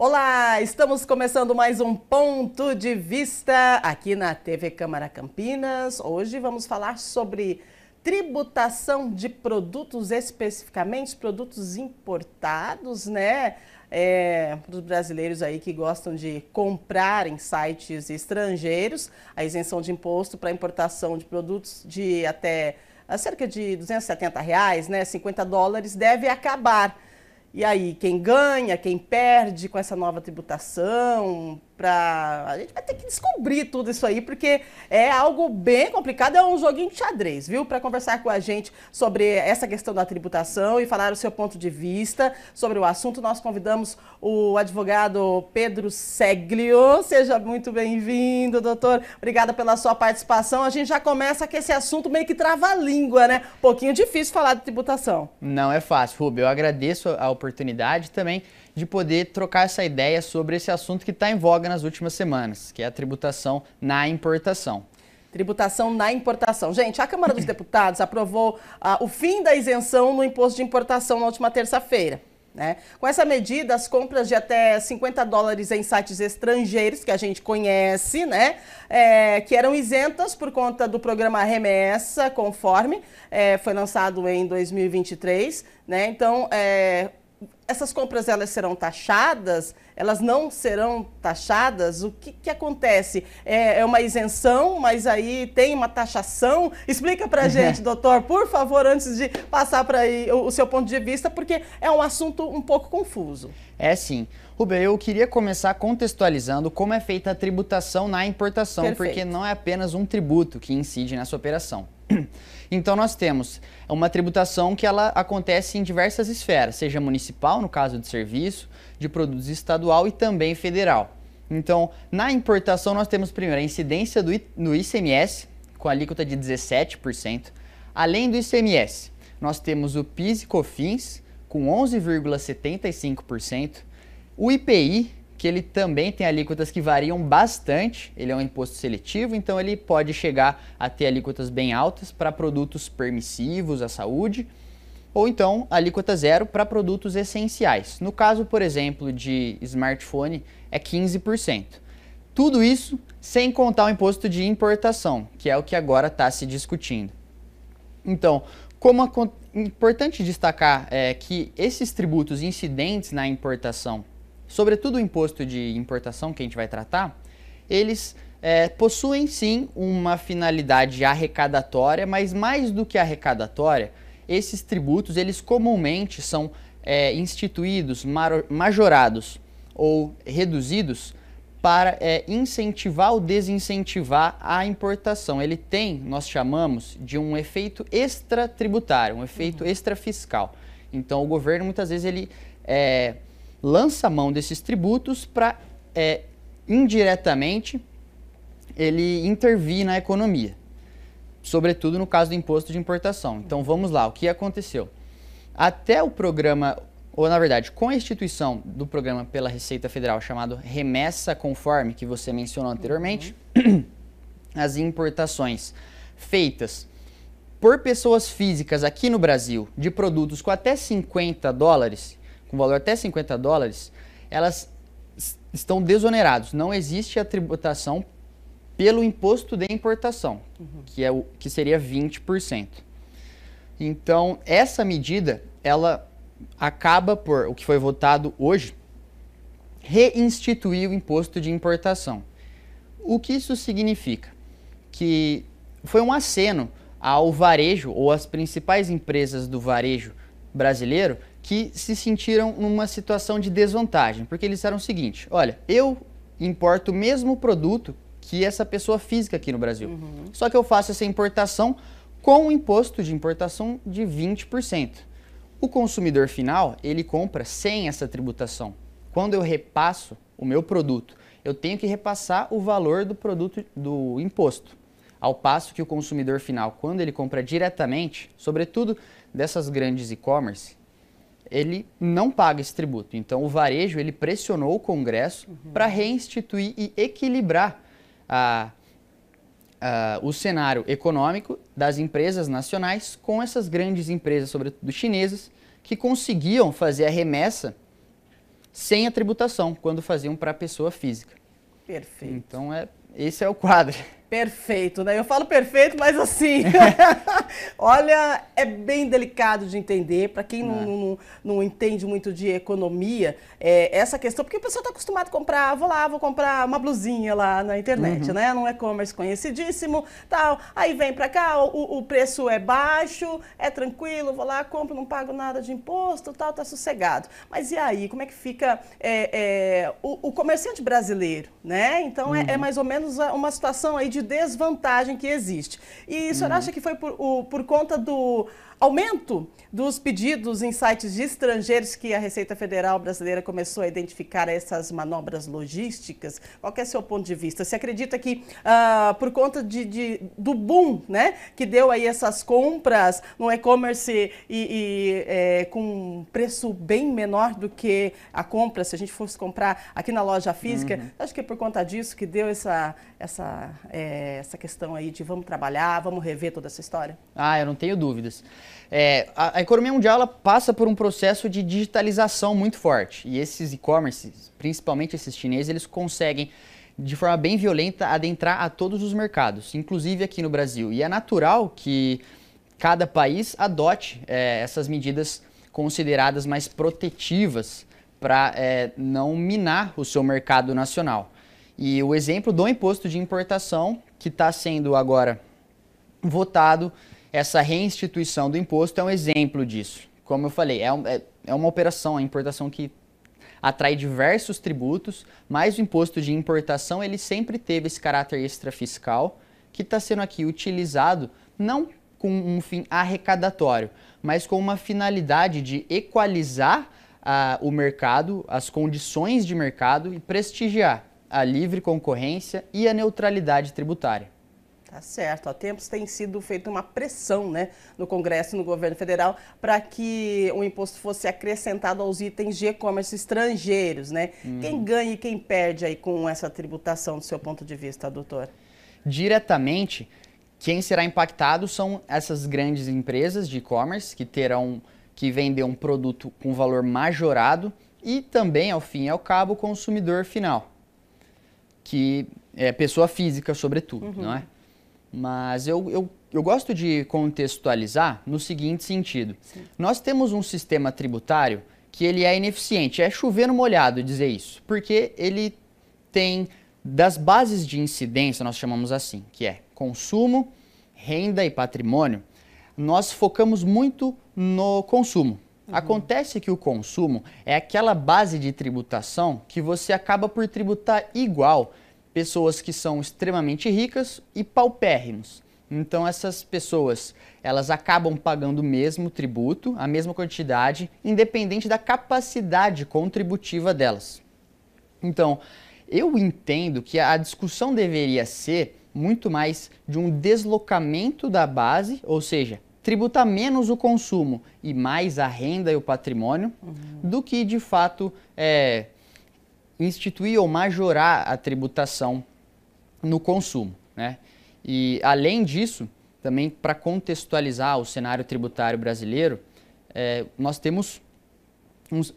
Olá, estamos começando mais um Ponto de Vista aqui na TV Câmara Campinas. Hoje vamos falar sobre tributação de produtos, especificamente produtos importados, né? Para os brasileiros aí que gostam de comprar em sites estrangeiros, a isenção de imposto para importação de produtos de até cerca de R$ 270, né? $50 deve acabar. E aí, quem ganha, quem perde com essa nova tributação? A gente vai ter que descobrir tudo isso aí, porque é algo bem complicado, é um joguinho de xadrez, viu? Para conversar com a gente sobre essa questão da tributação e falar o seu ponto de vista sobre o assunto, nós convidamos o advogado Pedro Seglio. Seja muito bem-vindo, doutor. Obrigada pela sua participação. A gente já começa com esse assunto meio que trava-língua, né? Um pouquinho difícil falar de tributação. Não é fácil, Rubio. Eu agradeço a oportunidade também de poder trocar essa ideia sobre esse assunto que está em voga nas últimas semanas, que é a tributação na importação. Tributação na importação. Gente, a Câmara dos Deputados aprovou o fim da isenção no imposto de importação na última terça-feira, né? Com essa medida, as compras de até $50 em sites estrangeiros, que a gente conhece, né? Que eram isentas por conta do programa Remessa Conforme, foi lançado em 2023, né? Então, essas compras, elas serão taxadas? Elas não serão taxadas? O que acontece? É uma isenção, mas aí tem uma taxação? Explica pra gente, doutor, por favor, antes de passar para aí o seu ponto de vista, porque é um assunto um pouco confuso. É sim. Rubem, eu queria começar contextualizando como é feita a tributação na importação, Perfeito. Porque não é apenas um tributo que incide nessa operação. Então nós temos uma tributação que ela acontece em diversas esferas, seja municipal, no caso de serviço, de produtos estadual e também federal. Então, na importação nós temos primeiro a incidência no ICMS, com alíquota de 17%. Além do ICMS, nós temos o PIS e COFINS, com 11,75%. O IPI, que ele também tem alíquotas que variam bastante, ele é um imposto seletivo, então ele pode chegar a ter alíquotas bem altas para produtos permissivos à saúde, ou então alíquota zero para produtos essenciais. No caso, por exemplo, de smartphone, é 15%. Tudo isso sem contar o imposto de importação, que é o que agora está se discutindo. Então, importante destacar que esses tributos incidentes na importação, sobretudo o imposto de importação que a gente vai tratar, eles possuem sim uma finalidade arrecadatória, mas mais do que arrecadatória, esses tributos eles comumente são instituídos, majorados ou reduzidos para incentivar ou desincentivar a importação. Ele tem, nós chamamos, de um efeito extratributário, um efeito extrafiscal. Então o governo muitas vezes ele lança a mão desses tributos para, indiretamente, ele intervir na economia, sobretudo no caso do imposto de importação. Então vamos lá, o que aconteceu? Até o programa, ou na verdade, com a instituição do programa pela Receita Federal chamado Remessa Conforme, que você mencionou anteriormente, as importações feitas por pessoas físicas aqui no Brasil de produtos com até $50, com valor até $50, elas estão desonerados. Não existe a tributação pelo imposto de importação, que seria 20%. Então, essa medida, ela acaba por, o que foi votado hoje, reinstituir o imposto de importação. O que isso significa? Que foi um aceno ao varejo, ou às principais empresas do varejo brasileiro, que se sentiram numa situação de desvantagem, porque eles disseram o seguinte: olha, eu importo o mesmo produto que essa pessoa física aqui no Brasil, só que eu faço essa importação com um imposto de importação de 20%. O consumidor final, ele compra sem essa tributação. Quando eu repasso o meu produto, eu tenho que repassar o valor do produto do imposto. Ao passo que o consumidor final, quando ele compra diretamente, sobretudo dessas grandes e-commerce, ele não paga esse tributo. Então o varejo ele pressionou o Congresso para reinstituir e equilibrar o cenário econômico das empresas nacionais com essas grandes empresas, sobretudo chinesas, que conseguiam fazer a remessa sem a tributação, quando faziam para a pessoa física. Perfeito. Então, esse é o quadro. Perfeito, né? Eu falo perfeito, mas assim, olha, é bem delicado de entender, para quem não entende muito de economia, essa questão, porque o pessoal está acostumado a comprar, vou comprar uma blusinha lá na internet, né? Num e-commerce conhecidíssimo, tal, aí vem para cá, o preço é baixo, é tranquilo, vou lá, compro, não pago nada de imposto, tal, tá sossegado. Mas e aí, como é que fica o comerciante brasileiro, né? Então, é mais ou menos uma situação aí de desvantagem que existe. E o senhor acha que foi por conta do aumento dos pedidos em sites de estrangeiros que a Receita Federal brasileira começou a identificar essas manobras logísticas? Qual que é o seu ponto de vista? Você acredita que por conta do boom, né, que deu aí essas compras no e-commerce com preço bem menor do que a compra, se a gente fosse comprar aqui na loja física, acho que é por conta disso que deu essa questão aí de vamos trabalhar, vamos rever toda essa história? Eu não tenho dúvidas. A economia mundial ela passa por um processo de digitalização muito forte. E esses e-commerces, principalmente esses chineses, eles conseguem, de forma bem violenta, adentrar a todos os mercados, inclusive aqui no Brasil. E é natural que cada país adote essas medidas consideradas mais protetivas para não minar o seu mercado nacional. E o exemplo do imposto de importação, que está sendo agora votado, essa reinstituição do imposto é um exemplo disso. Como eu falei, é uma operação, a importação que atrai diversos tributos, mas o imposto de importação ele sempre teve esse caráter extrafiscal, que está sendo aqui utilizado não com um fim arrecadatório, mas com uma finalidade de equalizar o mercado, as condições de mercado e prestigiar a livre concorrência e a neutralidade tributária. Tá certo. Há tempos tem sido feita uma pressão, né, no Congresso e no governo federal para que o imposto fosse acrescentado aos itens de e-commerce estrangeiros, né? Quem ganha e quem perde aí com essa tributação, do seu ponto de vista, doutor? Diretamente, quem será impactado são essas grandes empresas de e-commerce que vender um produto com valor majorado e também, ao fim e ao cabo, o consumidor final, que é pessoa física, sobretudo, não é? Mas eu gosto de contextualizar no seguinte sentido. Sim. Nós temos um sistema tributário que ele é ineficiente, é chover no molhado dizer isso, porque ele tem das bases de incidência, nós chamamos assim, que é consumo, renda e patrimônio, nós focamos muito no consumo. Acontece que o consumo é aquela base de tributação que você acaba por tributar igual pessoas que são extremamente ricas e paupérrimos. Então essas pessoas, elas acabam pagando o mesmo tributo, a mesma quantidade, independente da capacidade contributiva delas. Então, eu entendo que a discussão deveria ser muito mais de um deslocamento da base, ou seja, tributar menos o consumo e mais a renda e o patrimônio, do que de fato instituir ou majorar a tributação no consumo, né? E além disso, também para contextualizar o cenário tributário brasileiro, nós temos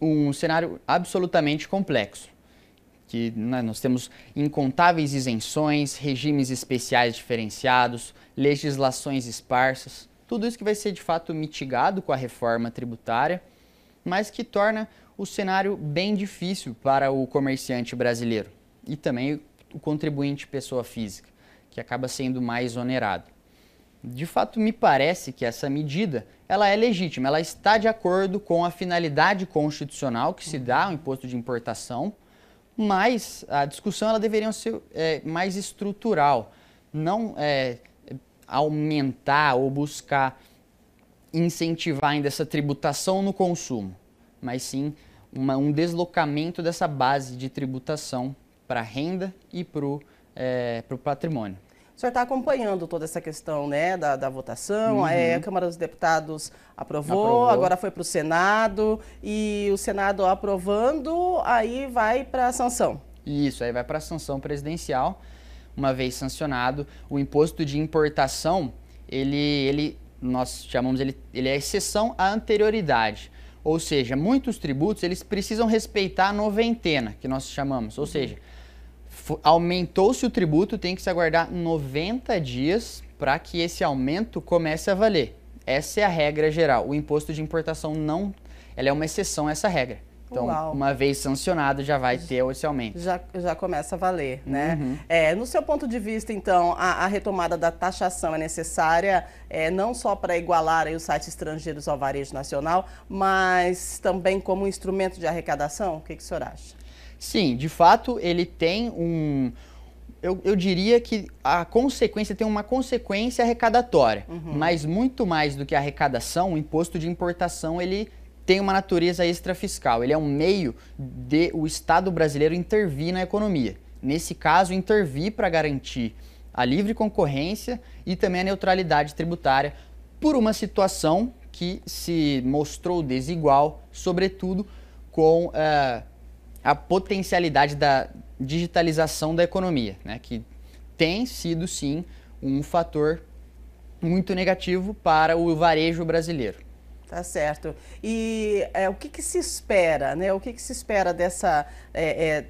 um cenário absolutamente complexo, que nós temos incontáveis isenções, regimes especiais diferenciados, legislações esparsas, tudo isso que vai ser de fato mitigado com a reforma tributária, mas que torna o cenário bem difícil para o comerciante brasileiro e também o contribuinte pessoa física, que acaba sendo mais onerado. De fato, me parece que essa medida ela é legítima, ela está de acordo com a finalidade constitucional que se dá ao imposto de importação, mas a discussão ela deveria ser mais estrutural, não aumentar ou buscar incentivar ainda essa tributação no consumo, mas sim um deslocamento dessa base de tributação para a renda e para o patrimônio. O senhor está acompanhando toda essa questão, né, da votação, a Câmara dos Deputados aprovou, agora foi para o Senado, e o Senado aprovando, aí vai para a sanção. Isso, aí vai para a sanção presidencial. Uma vez sancionado, o imposto de importação, nós chamamos ele é exceção à anterioridade. Ou seja, muitos tributos eles precisam respeitar a noventena, que nós chamamos. Ou seja, aumentou-se o tributo, tem que se aguardar 90 dias para que esse aumento comece a valer. Essa é a regra geral. O imposto de importação não, ela é uma exceção a essa regra. Então, uma vez sancionado, já vai ter esse aumento. Já começa a valer, né? No seu ponto de vista, então, a retomada da taxação é necessária não só para igualar aí os sites estrangeiros ao varejo nacional, mas também como um instrumento de arrecadação? O que o senhor acha? Sim, de fato, ele tem eu diria que a consequência tem uma consequência arrecadatória, mas muito mais do que a arrecadação, o imposto de importação, ele tem uma natureza extrafiscal. Ele é um meio de o Estado brasileiro intervir na economia. Nesse caso, intervir para garantir a livre concorrência e também a neutralidade tributária por uma situação que se mostrou desigual, sobretudo com a potencialidade da digitalização da economia, né, que tem sido, sim, um fator muito negativo para o varejo brasileiro. Tá certo. E o que se espera, né? O que se espera dessa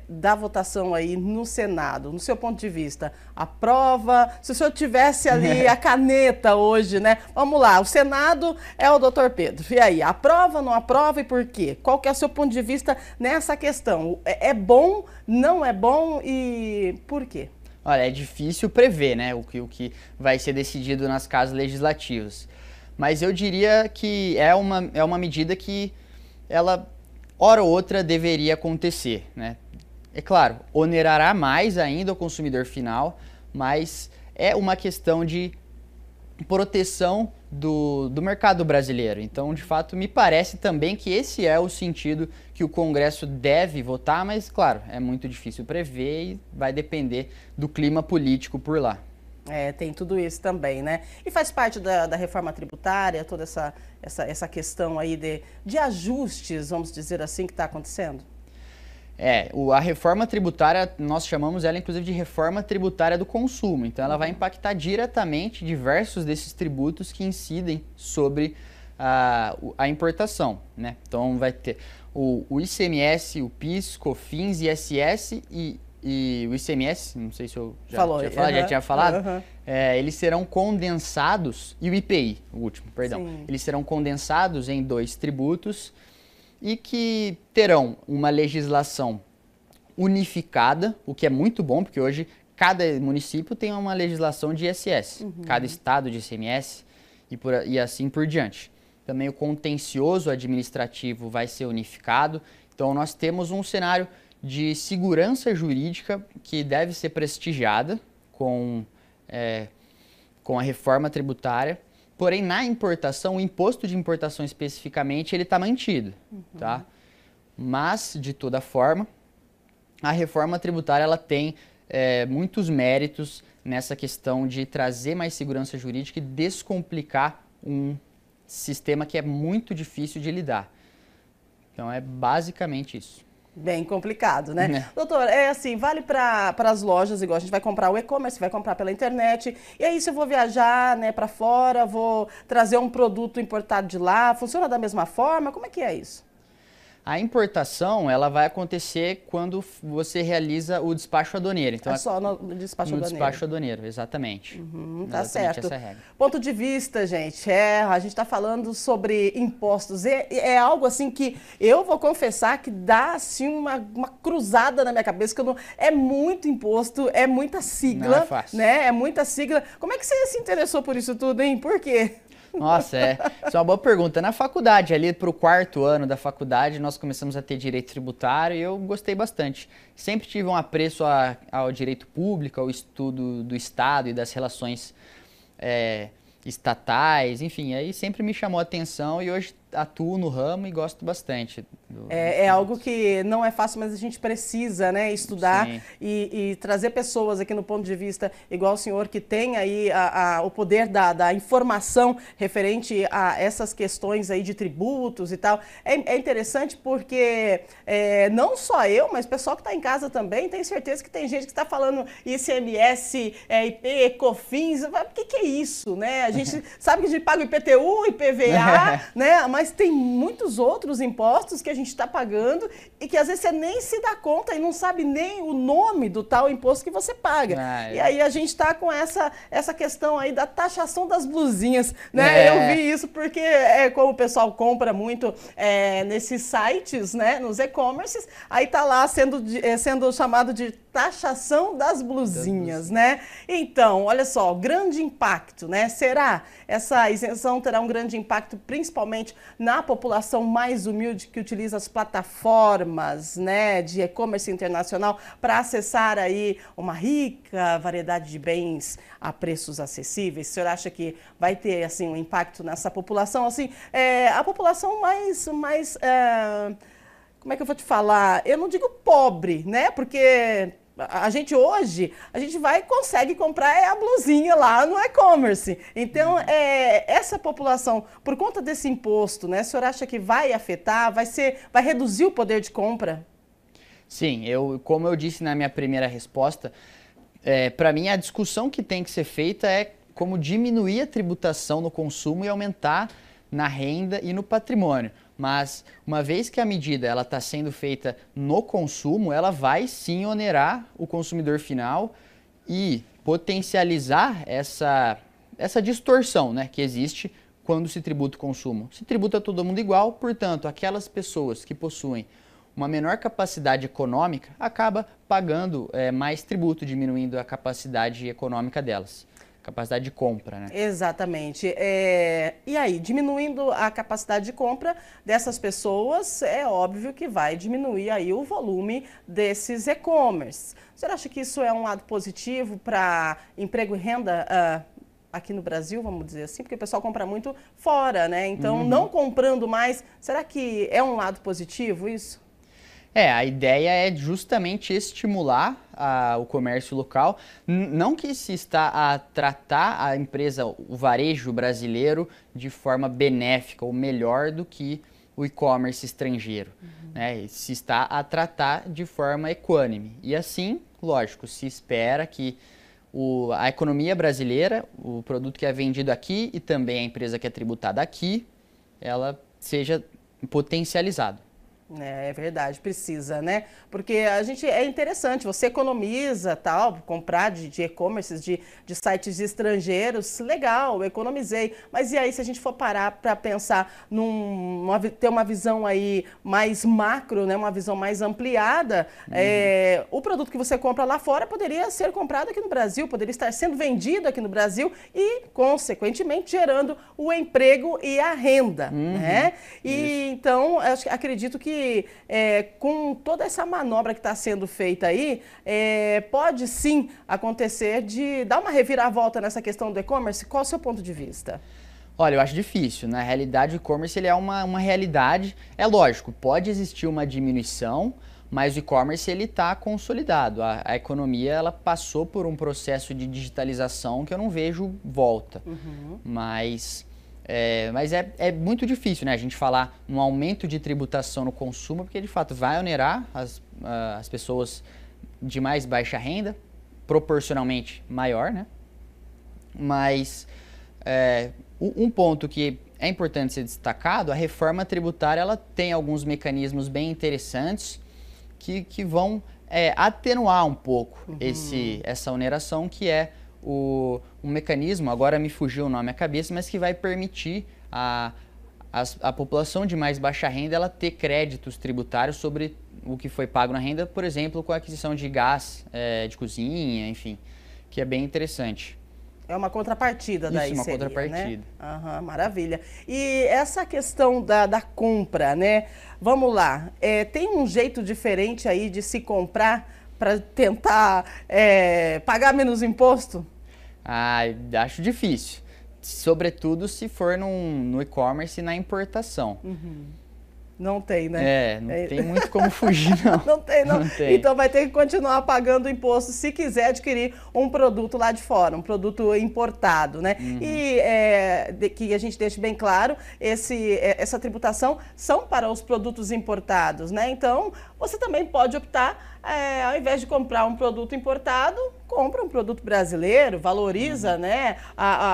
da votação aí no Senado, no seu ponto de vista? Aprova? Se o senhor tivesse ali a caneta hoje, né? Vamos lá, o Senado é o doutor Pedro. E aí, aprova, não aprova e por quê? Qual que é o seu ponto de vista nessa questão? É bom, não é bom e por quê? Olha, é difícil prever, né? O que vai ser decidido nas casas legislativas. Mas eu diria que é uma medida que ela, hora ou outra, deveria acontecer, né? É claro, onerará mais ainda o consumidor final, mas é uma questão de proteção do mercado brasileiro. Então, de fato, me parece também que esse é o sentido que o Congresso deve votar, mas, claro, é muito difícil prever e vai depender do clima político por lá. Tem tudo isso também, né? E faz parte da reforma tributária, toda essa questão aí de ajustes, vamos dizer assim, que está acontecendo? A reforma tributária, nós chamamos ela inclusive de reforma tributária do consumo. Então ela vai impactar diretamente diversos desses tributos que incidem sobre a importação, né? Então vai ter o ICMS, o PIS, COFINS, ISS e o ICMS, não sei se eu já tinha falado, eles serão condensados, e o IPI, o último, perdão, sim, eles serão condensados em 2 tributos e que terão uma legislação unificada, o que é muito bom, porque hoje cada município tem uma legislação de ISS, cada estado de ICMS e assim por diante. Também o contencioso administrativo vai ser unificado, então nós temos um cenário de segurança jurídica que deve ser prestigiada com a reforma tributária. Porém, na importação, o imposto de importação especificamente, ele está mantido, tá? Mas, de toda forma, a reforma tributária ela tem muitos méritos nessa questão de trazer mais segurança jurídica e descomplicar um sistema que é muito difícil de lidar. Então, é basicamente isso. Bem complicado, né? Doutor, assim, vale para as lojas, igual a gente vai comprar o e-commerce, vai comprar pela internet, e aí se eu vou viajar, né, para fora, vou trazer um produto importado de lá, funciona da mesma forma? Como é que é isso? A importação, ela vai acontecer quando você realiza o despacho aduaneiro. Então, só no despacho aduaneiro. No despacho aduaneiro, exatamente. Tá certo. Essa é a regra. Ponto de vista, gente, a gente está falando sobre impostos. É algo assim que eu vou confessar que dá assim uma cruzada na minha cabeça, que é muito imposto, é muita sigla. Não é fácil. Né? É muita sigla. Como é que você se interessou por isso tudo, hein? Por quê? Nossa, isso é uma boa pergunta. Na faculdade, ali para o 4º ano da faculdade, nós começamos a ter direito tributário e eu gostei bastante. Sempre tive um apreço ao direito público, ao estudo do Estado e das relações estatais, enfim, aí sempre me chamou a atenção e hoje atuo no ramo e gosto bastante. É algo que não é fácil, mas a gente precisa, né, estudar e trazer pessoas aqui no ponto de vista igual o senhor, que tem aí o poder da informação referente a essas questões aí de tributos e tal. É interessante porque não só eu, mas o pessoal que está em casa também, tenho certeza que tem gente que está falando ICMS, IP, COFINS, o que é isso, né? A gente sabe que a gente paga o IPTU, IPVA, né? Mas mas tem muitos outros impostos que a gente está pagando e que às vezes você nem se dá conta e não sabe nem o nome do tal imposto que você paga. E aí a gente está com essa questão aí da taxação das blusinhas, né? Eu vi isso porque como o pessoal compra muito nesses sites, né? Nos e-commerces, aí tá lá sendo chamado de taxação das blusinhas, né? Então, olha só, grande impacto, né? Será essa isenção terá um grande impacto principalmente na população mais humilde que utiliza as plataformas, né, de e-commerce internacional para acessar aí uma rica variedade de bens a preços acessíveis? O senhor acha que vai ter assim um impacto nessa população, assim, a população mais como é que eu vou te falar? Eu não digo pobre, né? Porque a gente hoje, consegue comprar a blusinha lá no e-commerce. Então, essa população, por conta desse imposto, né? O senhor acha que vai afetar, vai reduzir o poder de compra? Sim, como eu disse na minha primeira resposta, para mim a discussão que tem que ser feita é como diminuir a tributação no consumo e aumentar na renda e no patrimônio. Mas uma vez que a medida está sendo feita no consumo, ela vai sim onerar o consumidor final e potencializar essa distorção, né, que existe quando se tributa o consumo. Se tributa todo mundo igual, portanto, aquelas pessoas que possuem uma menor capacidade econômica acaba pagando mais tributo, diminuindo a capacidade econômica delas. Capacidade de compra, né? Exatamente. E aí, diminuindo a capacidade de compra dessas pessoas, é óbvio que vai diminuir aí o volume desses e-commerce. Você acha que isso é um lado positivo para emprego e renda aqui no Brasil, vamos dizer assim? Porque o pessoal compra muito fora, né? Então, não comprando mais, será que é um lado positivo isso? A ideia é justamente estimular o comércio local, não que se está a tratar a empresa, o varejo brasileiro, de forma benéfica ou melhor do que o e-commerce estrangeiro, né? Se está a tratar de forma equânime. E assim, lógico, se espera que a economia brasileira, o produto que é vendido aqui e também a empresa que é tributada aqui, ela seja potencializada. É verdade, precisa, né? Porque é interessante, você economiza, tal, comprar de e-commerce, de sites estrangeiros, legal, economizei. Mas e aí, se a gente for parar para pensar ter uma visão aí mais macro, né? Uma visão mais ampliada, o produto que você compra lá fora poderia ser comprado aqui no Brasil, poderia estar sendo vendido aqui no Brasil e, consequentemente, gerando o emprego e a renda, né? E então, acredito que com toda essa manobra que está sendo feita aí, pode sim acontecer de dar uma reviravolta nessa questão do e-commerce. Qual é o seu ponto de vista? Olha, eu acho difícil. Na realidade, o e-commerce ele é uma realidade. É lógico, pode existir uma diminuição, mas o e-commerce ele está consolidado. A economia ela passou por um processo de digitalização que eu não vejo volta. Mas é muito difícil, né, a gente falar um aumento de tributação no consumo, porque de fato vai onerar as pessoas de mais baixa renda, proporcionalmente maior, né? Mas um ponto que é importante ser destacado, a reforma tributária ela tem alguns mecanismos bem interessantes que vão atenuar um pouco essa oneração, que é um mecanismo, agora me fugiu o nome à cabeça, mas que vai permitir a população de mais baixa renda ela ter créditos tributários sobre o que foi pago na renda, por exemplo, com a aquisição de gás de cozinha, enfim, que é bem interessante. É uma contrapartida daí, Isso, uma seria, contrapartida. Né? Maravilha. E essa questão da compra, né? Vamos lá, tem um jeito diferente aí de se comprar para tentar pagar menos imposto? Acho difícil. Sobretudo se for no e-commerce e na importação. Não tem, né? Não tem muito como fugir, não. Não tem, não. Não tem. Então vai ter que continuar pagando imposto se quiser adquirir um produto lá de fora, um produto importado, né? E que a gente deixe bem claro, essa tributação são para os produtos importados, né? Então, você também pode optar, ao invés de comprar um produto importado, compra um produto brasileiro, valoriza, né,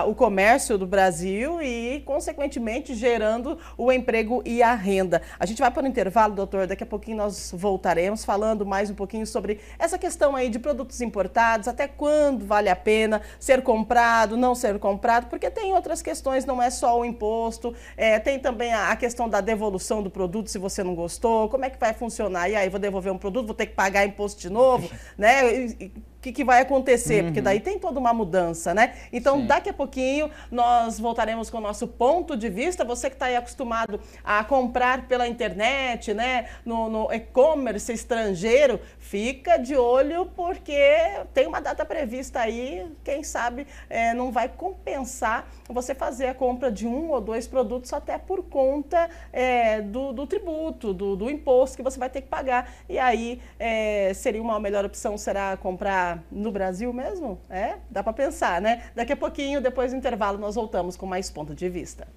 o comércio do Brasil e, consequentemente, gerando o emprego e a renda. A gente vai para o intervalo, doutor, daqui a pouquinho nós voltaremos falando mais um pouquinho sobre essa questão aí de produtos importados, até quando vale a pena ser comprado, não ser comprado, porque tem outras questões, não é só o imposto, tem também a questão da devolução do produto se você não gostou, como é que vai funcionar? E aí, vou devolver um produto, vou ter que pagar imposto de novo, né? O que vai acontecer? Porque daí tem toda uma mudança, né? Então, daqui a pouquinho, nós voltaremos com o nosso ponto de vista. Você que está aí acostumado a comprar pela internet, né? No e-commerce estrangeiro, fica de olho, porque tem uma data prevista aí, quem sabe não vai compensar você fazer a compra de 1 ou 2 produtos até por conta do tributo, do imposto que você vai ter que pagar. E aí, seria uma melhor opção, será comprar no Brasil mesmo? Dá para pensar, né? Daqui a pouquinho, depois do intervalo, nós voltamos com mais ponto de vista.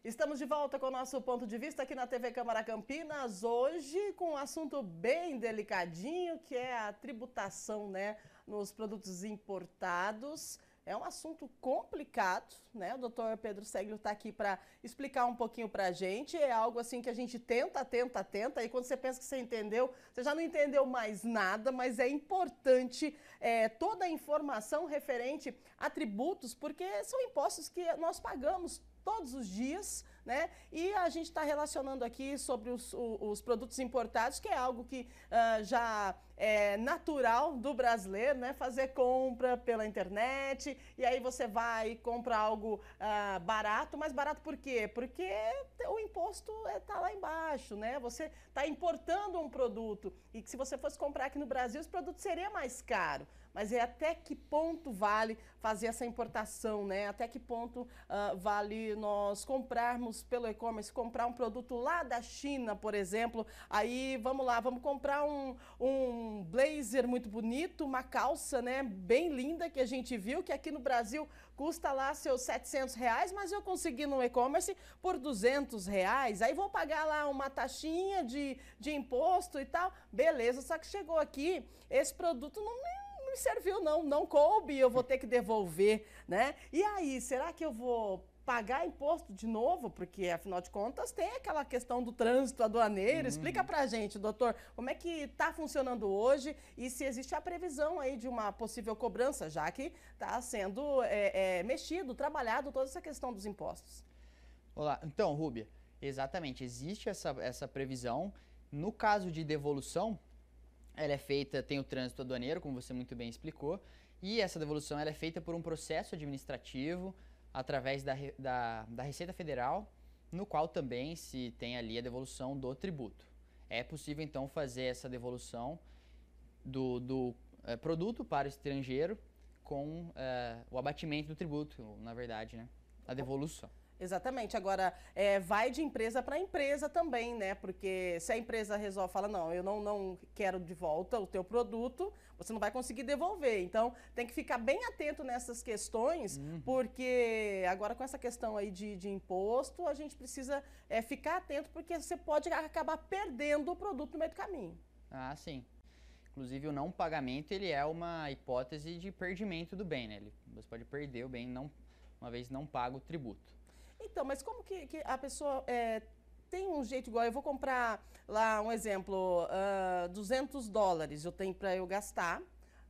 Estamos de volta com o nosso ponto de vista aqui na TV Câmara Campinas, hoje com um assunto bem delicadinho, que é a tributação, né, nos produtos importados. É um assunto complicado, né? O doutor Pedro Seglio está aqui para explicar um pouquinho para a gente. É algo assim que a gente tenta, e quando você pensa que você entendeu, você já não entendeu mais nada, mas é importante toda a informação referente a tributos, porque são impostos que nós pagamos todos os dias, né? E a gente está relacionando aqui sobre os produtos importados, que é algo que já é natural do brasileiro, né? Fazer compra pela internet, e aí você vai e compra algo barato, mas barato por quê? Porque o imposto está lá embaixo, né? Você está importando um produto, e que se você fosse comprar aqui no Brasil, esse produto seria mais caro. Mas até que ponto vale fazer essa importação, né? Até que ponto vale nós comprarmos pelo e-commerce, comprar um produto lá da China, por exemplo. Aí, vamos lá, vamos comprar um blazer muito bonito, uma calça, né, bem linda, que a gente viu, que aqui no Brasil custa lá seus R$700, mas eu consegui no e-commerce por R$200. Aí vou pagar lá uma taxinha de imposto e tal. Beleza, só que chegou aqui, esse produto não me serviu, não coube, eu vou ter que devolver, né? E aí, será que eu vou pagar imposto de novo? Porque, afinal de contas, tem aquela questão do trânsito aduaneiro. Explica pra gente, doutor, como é que está funcionando hoje e se existe a previsão aí de uma possível cobrança, já que está sendo mexido, trabalhado toda essa questão dos impostos. Olá, então, Rúbia, exatamente, existe essa previsão. No caso de devolução, ela é feita, tem o trânsito aduaneiro, como você muito bem explicou, e essa devolução ela é feita por um processo administrativo através da Receita Federal, no qual também se tem ali a devolução do tributo. É possível, então, fazer essa devolução do produto para o estrangeiro com o abatimento do tributo, na verdade, né? A devolução. Exatamente. Agora, vai de empresa para empresa também, né? Porque se a empresa resolve, fala, não, eu não quero de volta o teu produto, você não vai conseguir devolver. Então, tem que ficar bem atento nessas questões, porque agora com essa questão aí de imposto, a gente precisa ficar atento, porque você pode acabar perdendo o produto no meio do caminho. Ah, sim. Inclusive, o não pagamento, ele é uma hipótese de perdimento do bem, né? Você pode perder o bem uma vez não paga o tributo. Então, mas como que a pessoa tem um jeito igual? Eu vou comprar lá, um exemplo, $200 eu tenho para eu gastar,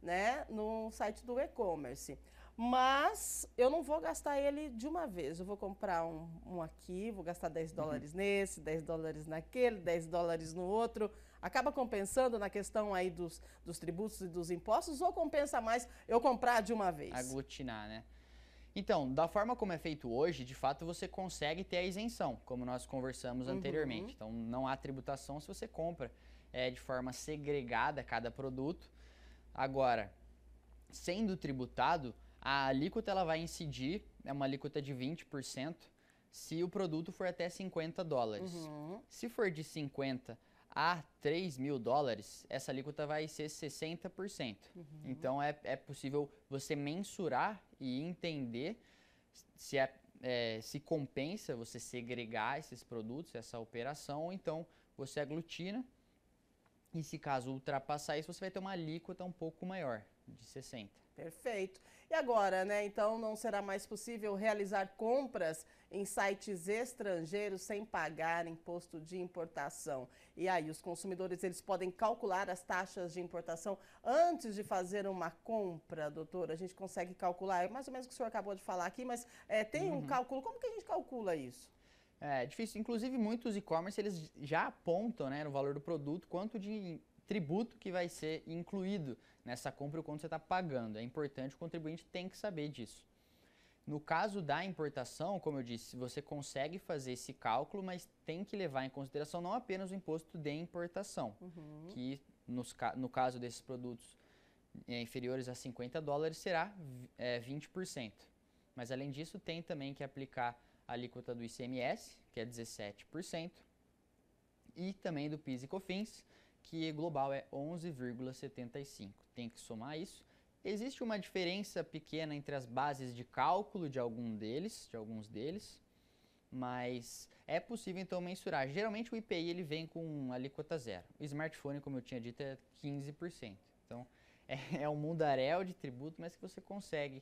né, no site do e-commerce. Mas eu não vou gastar ele de uma vez. Eu vou comprar um aqui, vou gastar $10 nesse, $10 naquele, $10 no outro. Acaba compensando na questão aí dos tributos e dos impostos, ou compensa mais eu comprar de uma vez? Aglutinar, né? Então, da forma como é feito hoje, de fato você consegue ter a isenção, como nós conversamos anteriormente. Então, não há tributação se você compra de forma segregada cada produto. Agora, sendo tributado, a alíquota ela vai incidir, é uma alíquota de 20%, se o produto for até $50. Se for de 50 a 3 mil dólares, essa alíquota vai ser 60%. Então é possível você mensurar e entender se compensa você segregar esses produtos, essa operação, ou então você aglutina. E se caso ultrapassar isso, você vai ter uma alíquota um pouco maior, de 60%. Perfeito. E agora, né? Então não será mais possível realizar compras em sites estrangeiros sem pagar imposto de importação. E aí, os consumidores eles podem calcular as taxas de importação antes de fazer uma compra, doutora? A gente consegue calcular? É mais ou menos o que o senhor acabou de falar aqui, mas tem um cálculo. Como que a gente calcula isso? É difícil. Inclusive, muitos e-commerce eles já apontam, né, no valor do produto quanto de tributo que vai ser incluído nessa compra ou quanto você está pagando. É importante, o contribuinte tem que saber disso. No caso da importação, como eu disse, você consegue fazer esse cálculo, mas tem que levar em consideração não apenas o imposto de importação, que no caso desses produtos inferiores a 50 dólares será 20%. Mas além disso, tem também que aplicar a alíquota do ICMS, que é 17%, e também do PIS e COFINS, que global é 11,75%. Tem que somar isso. Existe uma diferença pequena entre as bases de cálculo de alguns deles, mas é possível então mensurar. Geralmente o IPI ele vem com alíquota zero. O smartphone, como eu tinha dito, é 15%. Então é um mundaréu de tributo, mas que você consegue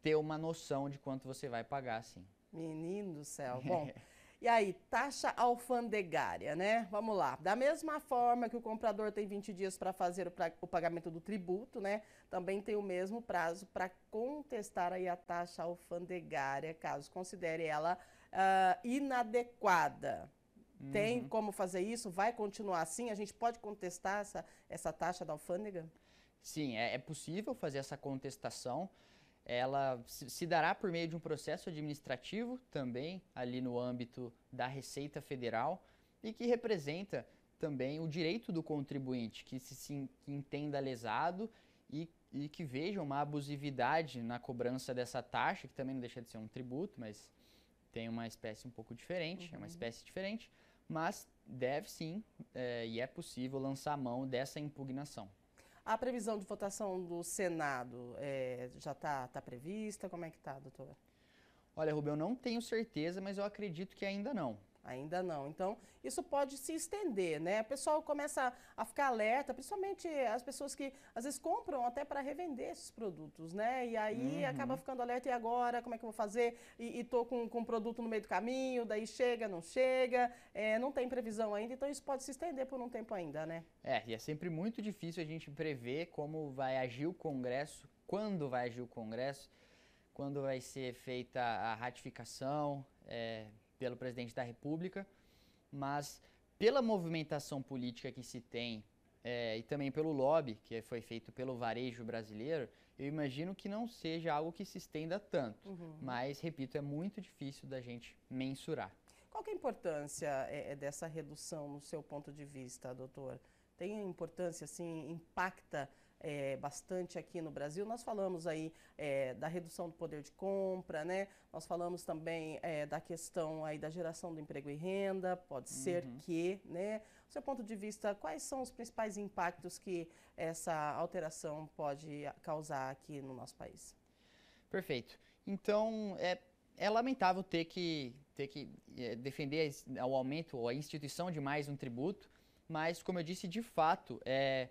ter uma noção de quanto você vai pagar, sim. Menino do céu. Bom, e aí, taxa alfandegária, né? Vamos lá. Da mesma forma que o comprador tem 20 dias para fazer o pagamento do tributo, né? Também tem o mesmo prazo para contestar aí a taxa alfandegária, caso considere ela inadequada. Tem como fazer isso? Vai continuar assim? A gente pode contestar essa taxa da alfândega? Sim, é possível fazer essa contestação. Ela se dará por meio de um processo administrativo também ali no âmbito da Receita Federal e que representa também o direito do contribuinte que que entenda lesado e que veja uma abusividade na cobrança dessa taxa, que também não deixa de ser um tributo, mas tem uma espécie um pouco diferente, é uma espécie diferente, mas deve sim e é possível lançar mão dessa impugnação. A previsão de votação do Senado já está prevista? Como é que está, doutora? Olha, Rubem, eu não tenho certeza, mas eu acredito que ainda não. Ainda não. Então, isso pode se estender, né? O pessoal começa a ficar alerta, principalmente as pessoas que às vezes compram até para revender esses produtos, né? E aí acaba ficando alerta, e agora? Como é que eu vou fazer? E tô com um produto no meio do caminho, daí chega, não chega, não tem previsão ainda, então isso pode se estender por um tempo ainda, né? E é sempre muito difícil a gente prever como vai agir o Congresso, quando vai agir o Congresso, quando vai ser feita a ratificação, pelo presidente da República, mas pela movimentação política que se tem e também pelo lobby que foi feito pelo varejo brasileiro, eu imagino que não seja algo que se estenda tanto. Mas, repito, é muito difícil da gente mensurar. Qual que é a importância dessa redução no seu ponto de vista, doutor? Tem importância, assim, impacta bastante aqui no Brasil? Nós falamos aí da redução do poder de compra, né? Nós falamos também da questão aí da geração do emprego e renda, pode ser que, né? Do seu ponto de vista, quais são os principais impactos que essa alteração pode causar aqui no nosso país? Perfeito. Então, é lamentável ter que defender o aumento ou a instituição de mais um tributo, mas, como eu disse, de fato, é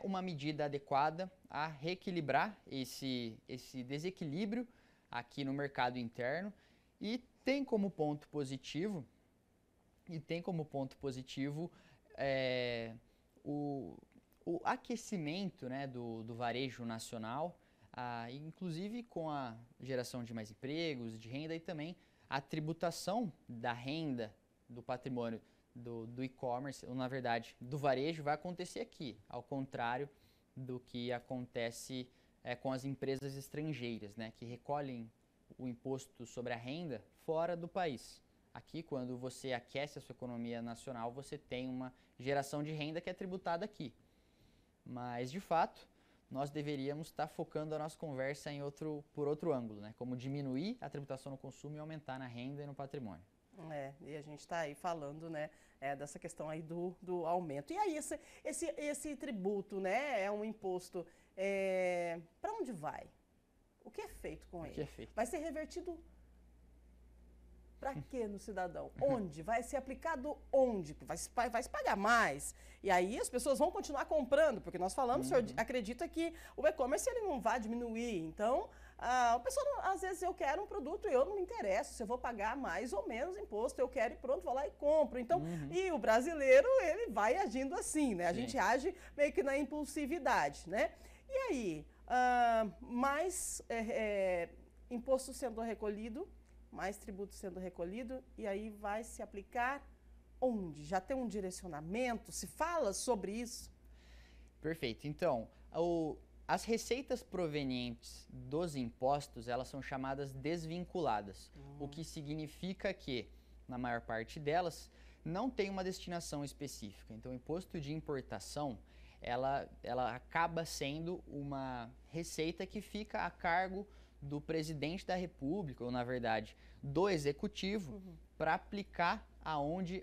uma medida adequada a reequilibrar esse desequilíbrio aqui no mercado interno e tem como ponto positivo o aquecimento, né, do varejo nacional, inclusive com a geração de mais empregos, de renda e também a tributação da renda do patrimônio do e-commerce, ou na verdade do varejo, vai acontecer aqui, ao contrário do que acontece com as empresas estrangeiras, né, que recolhem o imposto sobre a renda fora do país. Aqui, quando você aquece a sua economia nacional, você tem uma geração de renda que é tributada aqui. Mas, de fato, nós deveríamos estar focando a nossa conversa por outro ângulo, né, como diminuir a tributação no consumo e aumentar na renda e no patrimônio. E a gente está aí falando, né, dessa questão aí do aumento. E aí esse tributo, né, é um imposto, para onde vai? O que é feito com ele? Vai ser revertido para quê no cidadão? Onde? Vai ser aplicado onde? Vai se pagar mais. E aí as pessoas vão continuar comprando, porque nós falamos, o senhor acredita que o e-commerce ele não vai diminuir. Então, a pessoa, às vezes eu quero um produto e eu não me interesso se eu vou pagar mais ou menos imposto, eu quero e pronto, vou lá e compro. Então, e o brasileiro, ele vai agindo assim, né? A gente age meio que na impulsividade, né? E aí, mais imposto sendo recolhido, mais tributo sendo recolhido, e aí vai se aplicar onde? Já tem um direcionamento? Se fala sobre isso? Perfeito. Então, as receitas provenientes dos impostos, elas são chamadas desvinculadas, o que significa que, na maior parte delas, não tem uma destinação específica. Então, o imposto de importação, ela acaba sendo uma receita que fica a cargo do presidente da República, ou na verdade, do executivo, para aplicar aonde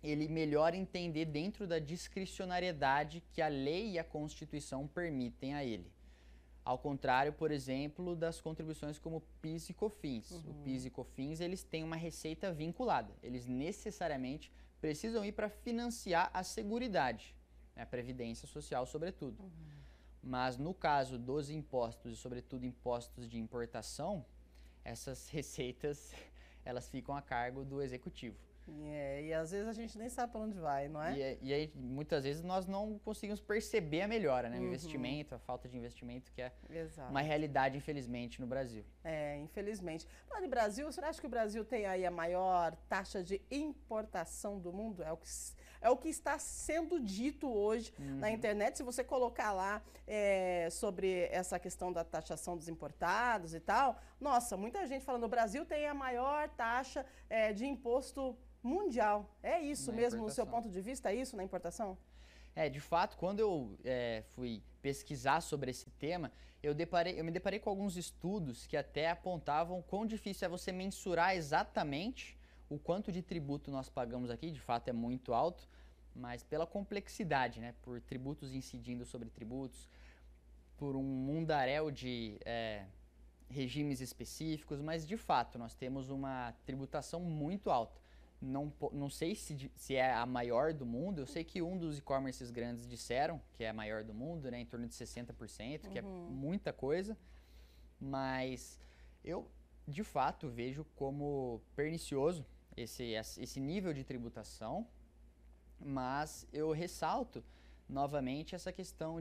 ele melhor entender dentro da discricionariedade que a lei e a Constituição permitem a ele. Ao contrário, por exemplo, das contribuições como PIS e COFINS. O PIS e COFINS, eles têm uma receita vinculada. Eles necessariamente precisam ir para financiar a seguridade, a Previdência Social, sobretudo. Mas no caso dos impostos, e sobretudo impostos de importação, essas receitas elas ficam a cargo do executivo. E às vezes a gente nem sabe para onde vai, não é? E aí, muitas vezes, nós não conseguimos perceber a melhora, né? O investimento, a falta de investimento, que é uma realidade, infelizmente, no Brasil. Infelizmente. Falando em Brasil, você acha que o Brasil tem aí a maior taxa de importação do mundo? É o que está sendo dito hoje na internet. Se você colocar lá sobre essa questão da taxação dos importados e tal, nossa, muita gente falando, o Brasil tem a maior taxa de imposto mundial. É isso mesmo, no seu ponto de vista, é isso na importação? De fato, quando eu fui pesquisar sobre esse tema, eu me deparei com alguns estudos que até apontavam quão difícil é você mensurar exatamente o quanto de tributo nós pagamos aqui. De fato, é muito alto, mas pela complexidade, né? Por tributos incidindo sobre tributos, por um mundaréu de regimes específicos, mas de fato nós temos uma tributação muito alta. Não sei se é a maior do mundo, eu sei que um dos e-commerces grandes disseram que é a maior do mundo, né, em torno de 60%, que é muita coisa, mas eu de fato vejo como pernicioso esse nível de tributação, mas eu ressalto novamente essa questão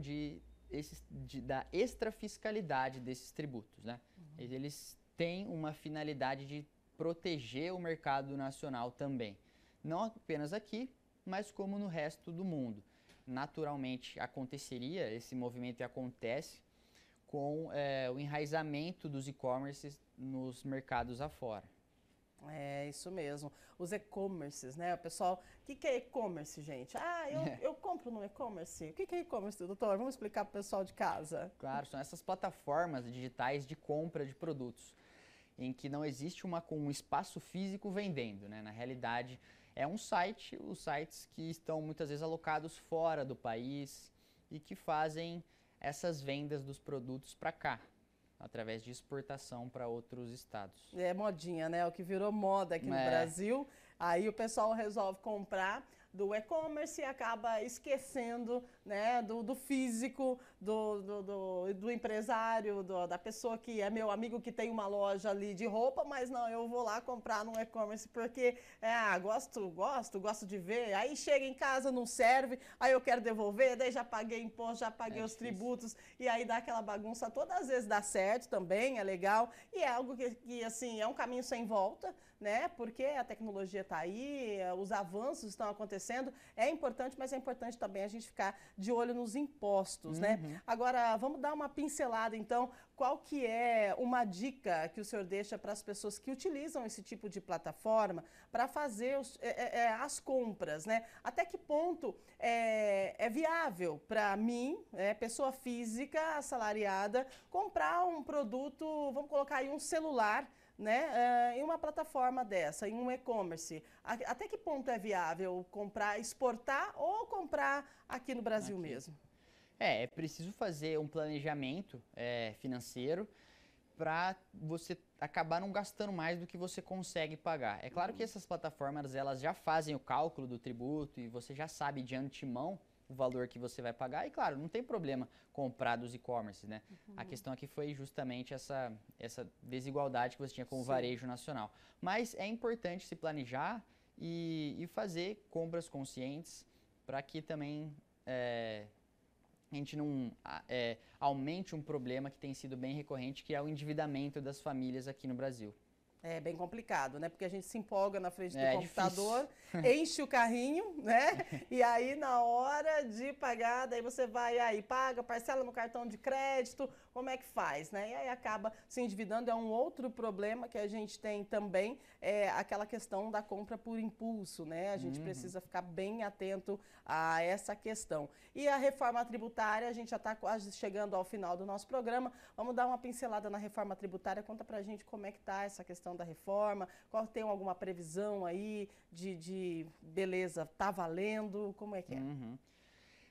da extrafiscalidade desses tributos, né? Eles têm uma finalidade de proteger o mercado nacional também. Não apenas aqui, mas como no resto do mundo. Naturalmente aconteceria, esse movimento acontece com o enraizamento dos e-commerces nos mercados afora. É isso mesmo. Os e-commerces, né? O pessoal, o que é e-commerce, gente? Eu compro no e-commerce. O que é e-commerce, doutor? Vamos explicar para o pessoal de casa. Claro, são essas plataformas digitais de compra de produtos, em que não existe um espaço físico vendendo, né? Na realidade, é um site, os sites que estão muitas vezes alocados fora do país e que fazem essas vendas dos produtos para cá, através de exportação para outros estados. É modinha, né? O que virou moda aqui no Brasil. Aí o pessoal resolve comprar do e-commerce e acaba esquecendo, né, do físico, do empresário, da pessoa que é meu amigo que tem uma loja ali de roupa, mas não, eu vou lá comprar no e-commerce porque gosto de ver. Aí chega em casa, não serve, aí eu quero devolver, daí já paguei imposto, já paguei os tributos, e aí dá aquela bagunça toda. Às vezes dá certo também, é legal, e é algo que assim, é um caminho sem volta, né, porque a tecnologia está aí, os avanços estão acontecendo, é importante, mas é importante também a gente ficar de olho nos impostos, né? Agora, vamos dar uma pincelada, então, qual que é uma dica que o senhor deixa para as pessoas que utilizam esse tipo de plataforma para fazer as compras, né? Até que ponto é viável para mim, pessoa física, assalariada, comprar um produto, vamos colocar aí um celular, né, em uma plataforma dessa, em um e-commerce? Até que ponto é viável comprar, exportar ou comprar aqui no Brasil mesmo? É preciso fazer um planejamento financeiro para você acabar não gastando mais do que você consegue pagar. É claro que essas plataformas elas já fazem o cálculo do tributo e você já sabe de antemão o valor que você vai pagar. E claro, não tem problema comprar dos e-commerce, né? A questão aqui foi justamente essa desigualdade que você tinha com o varejo nacional. Mas é importante se planejar e fazer compras conscientes para que também a gente não aumente um problema que tem sido bem recorrente, que é o endividamento das famílias aqui no Brasil. É bem complicado, né? Porque a gente se empolga na frente do computador, enche o carrinho, né? E aí, na hora de pagar, daí você vai aí, paga, parcela no cartão de crédito, como é que faz, né? E aí acaba se endividando. É um outro problema que a gente tem também, aquela questão da compra por impulso, né? A gente precisa ficar bem atento a essa questão. E a reforma tributária, a gente já está quase chegando ao final do nosso programa. Vamos dar uma pincelada na reforma tributária. Conta pra gente como é que tá essa questão da reforma, tem alguma previsão aí de beleza, tá valendo, como é que é?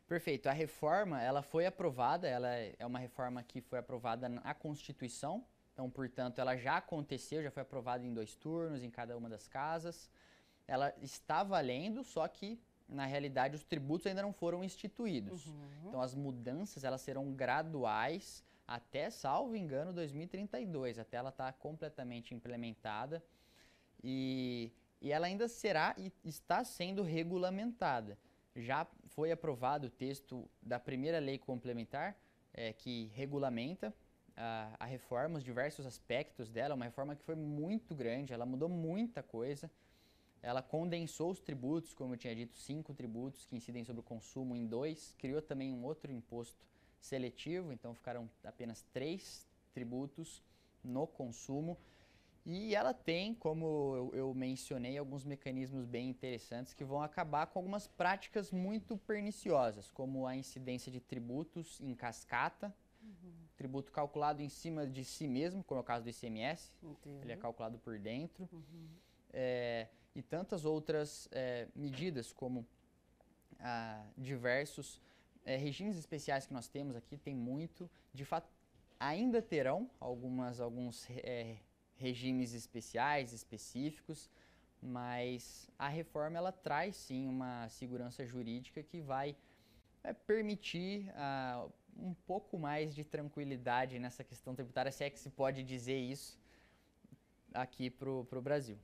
Perfeito, a reforma ela foi aprovada, ela é uma reforma que foi aprovada na Constituição, então portanto ela já aconteceu, já foi aprovada em 2 turnos em cada uma das casas, ela está valendo, só que na realidade os tributos ainda não foram instituídos, então as mudanças elas serão graduais, até, salvo engano, 2032, até ela estar completamente implementada e ela ainda será e está sendo regulamentada. Já foi aprovado o texto da primeira lei complementar, que regulamenta a reforma, os diversos aspectos dela, uma reforma que foi muito grande, ela mudou muita coisa, ela condensou os tributos, como eu tinha dito, 5 tributos que incidem sobre o consumo em 2, criou também um outro imposto seletivo, então ficaram apenas 3 tributos no consumo e ela tem, como eu mencionei, alguns mecanismos bem interessantes que vão acabar com algumas práticas muito perniciosas, como a incidência de tributos em cascata, tributo calculado em cima de si mesmo, como é o caso do ICMS, ele é calculado por dentro, e tantas outras medidas como diversos regimes especiais que nós temos aqui, tem muito, de fato ainda terão alguns regimes especiais, específicos, mas a reforma ela traz sim uma segurança jurídica que vai permitir um pouco mais de tranquilidade nessa questão tributária, se é que se pode dizer isso aqui para o Brasil.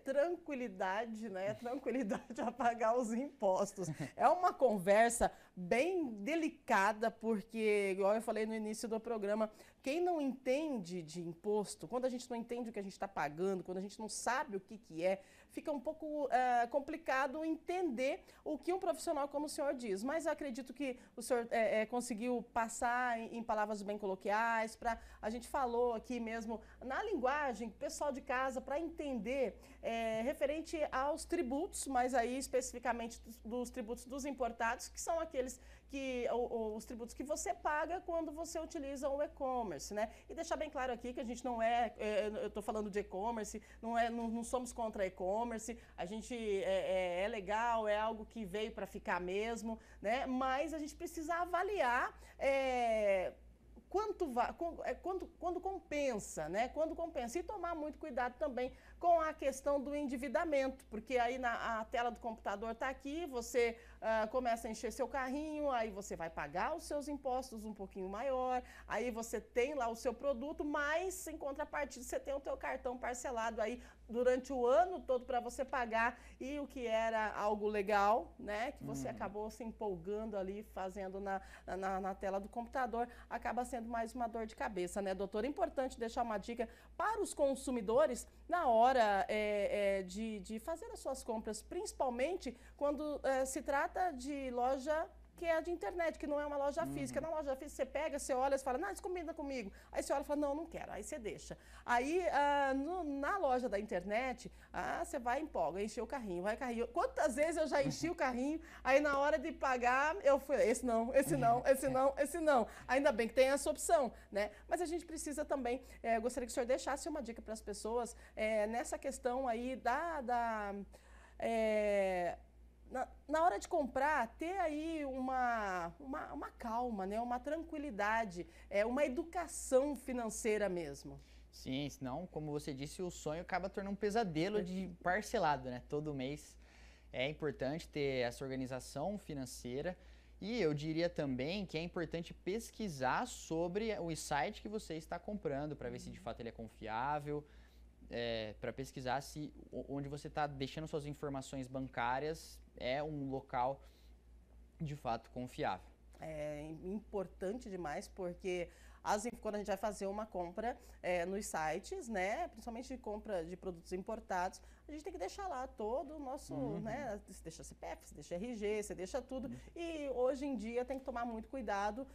Tranquilidade, né? Tranquilidade a pagar os impostos. É uma conversa bem delicada, porque, igual eu falei no início do programa, quem não entende de imposto, quando a gente não entende o que a gente está pagando, quando a gente não sabe o que é, fica um pouco complicado entender o que um profissional como o senhor diz. Mas eu acredito que o senhor conseguiu passar em palavras bem coloquiais, a gente falou aqui mesmo na linguagem, pessoal de casa, para entender referente aos tributos, mas aí especificamente dos tributos dos importados, que são aqueles os tributos que você paga quando você utiliza o e-commerce, né? E deixar bem claro aqui que a gente não eu estou falando de e-commerce, não somos contra e-commerce, a gente é legal, é algo que veio para ficar mesmo, né? Mas a gente precisa avaliar quando compensa, né? Quando compensa. E tomar muito cuidado também com a questão do endividamento, porque aí a tela do computador está aqui, você começa a encher seu carrinho, aí você vai pagar os seus impostos um pouquinho maior, aí você tem lá o seu produto, mas em contrapartida você tem o teu cartão parcelado aí durante o ano todo para você pagar, e o que era algo legal, né? Que você acabou se empolgando ali, fazendo na tela do computador, acaba sendo mais uma dor de cabeça, né, doutor? É importante deixar uma dica para os consumidores na hora de fazer as suas compras, principalmente quando se trata de loja que é a de internet, que não é uma loja física. Na loja física você pega, você olha, você fala, não, isso combina comigo. Aí você olha e fala, não, não quero. Aí você deixa. Aí na loja da internet, você vai e empolga, encher o carrinho, vai carrinho. Quantas vezes eu já enchi o carrinho, aí na hora de pagar, eu fui, esse não, esse não, esse não, esse não. Ainda bem que tem essa opção, né? Mas a gente precisa também, gostaria que o senhor deixasse uma dica para as pessoas nessa questão aí na hora de comprar, ter aí uma calma, né? Uma tranquilidade, uma educação financeira mesmo. Sim, senão, como você disse, o sonho acaba tornando um pesadelo de parcelado, né? Todo mês. É importante ter essa organização financeira e eu diria também que é importante pesquisar sobre o site que você está comprando para ver se de fato ele é confiável, para pesquisar se onde você está deixando suas informações bancárias é um local de fato confiável. É importante demais porque quando a gente vai fazer uma compra nos sites, né, principalmente de compra de produtos importados, a gente tem que deixar lá todo o nosso, né, você deixa CPF, você deixa RG, você deixa tudo. E hoje em dia tem que tomar muito cuidado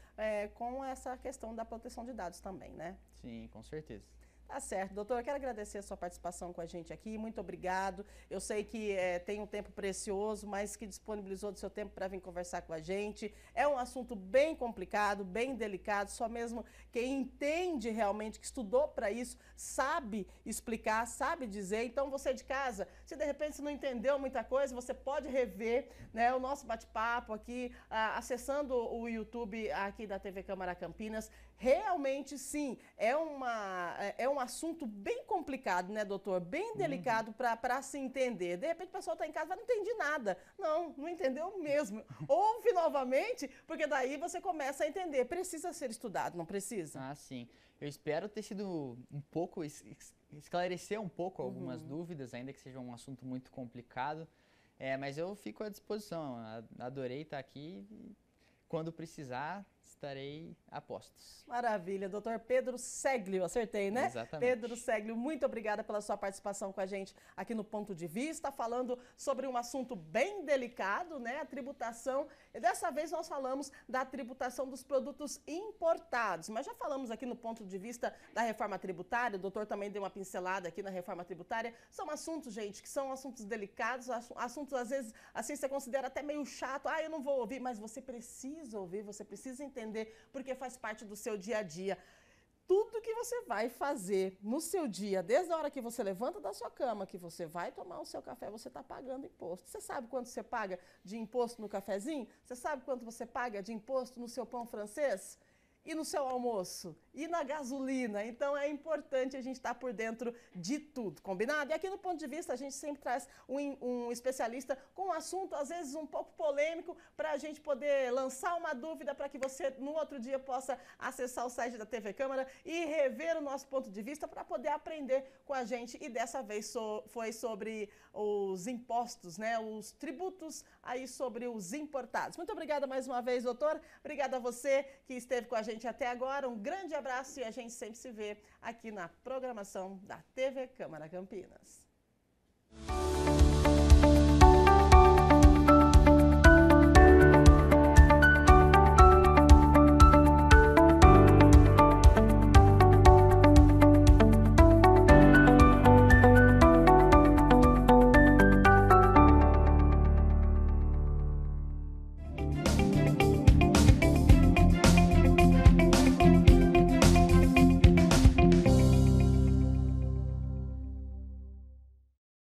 com essa questão da proteção de dados também, né? Sim, com certeza. Tá certo, doutor. Eu quero agradecer a sua participação com a gente aqui. Muito obrigado. Eu sei que tem um tempo precioso, mas que disponibilizou do seu tempo para vir conversar com a gente. É um assunto bem complicado, bem delicado. Só mesmo quem entende realmente, que estudou para isso, sabe explicar, sabe dizer. Então, você de casa, se de repente você não entendeu muita coisa, você pode rever, né, o nosso bate-papo aqui, acessando o YouTube aqui da TV Câmara Campinas. Realmente, sim, é um assunto bem complicado, né, doutor? Bem delicado para se entender. De repente, o pessoal está em casa e não entendi nada. Não entendeu mesmo. Ouve novamente, porque daí você começa a entender. Precisa ser estudado, não precisa? Ah, sim. Eu espero ter sido um pouco, esclarecer um pouco algumas dúvidas, ainda que seja um assunto muito complicado. Mas eu fico à disposição. Adorei estar aqui. Quando precisar, estarei a postos. Maravilha. Doutor Pedro Seglio, acertei, né? Exatamente. Pedro Seglio, muito obrigada pela sua participação com a gente aqui no Ponto de Vista, falando sobre um assunto bem delicado, né? A tributação. E dessa vez nós falamos da tributação dos produtos importados, mas já falamos aqui no Ponto de Vista da reforma tributária, o doutor também deu uma pincelada aqui na reforma tributária. São assuntos, gente, que são assuntos delicados, assuntos às vezes, assim, você considera até meio chato. Eu não vou ouvir, mas você precisa ouvir, você precisa entender, porque faz parte do seu dia a dia. Tudo que você vai fazer no seu dia, desde a hora que você levanta da sua cama, que você vai tomar o seu café, você está pagando imposto. Você sabe quanto você paga de imposto no cafezinho? Você sabe quanto você paga de imposto no seu pão francês? E no seu almoço? E na gasolina? Então é importante a gente estar por dentro de tudo, combinado? E aqui no Ponto de Vista a gente sempre traz um especialista com um assunto às vezes um pouco polêmico para a gente poder lançar uma dúvida para que você no outro dia possa acessar o site da TV Câmara e rever o nosso ponto de vista para poder aprender com a gente. E dessa vez foi sobre os impostos, né? Os tributos aí sobre os importados. Muito obrigada mais uma vez, doutor. Obrigada a você que esteve com a gente até agora. Um grande abraço e a gente sempre se vê aqui na programação da TV Câmara Campinas.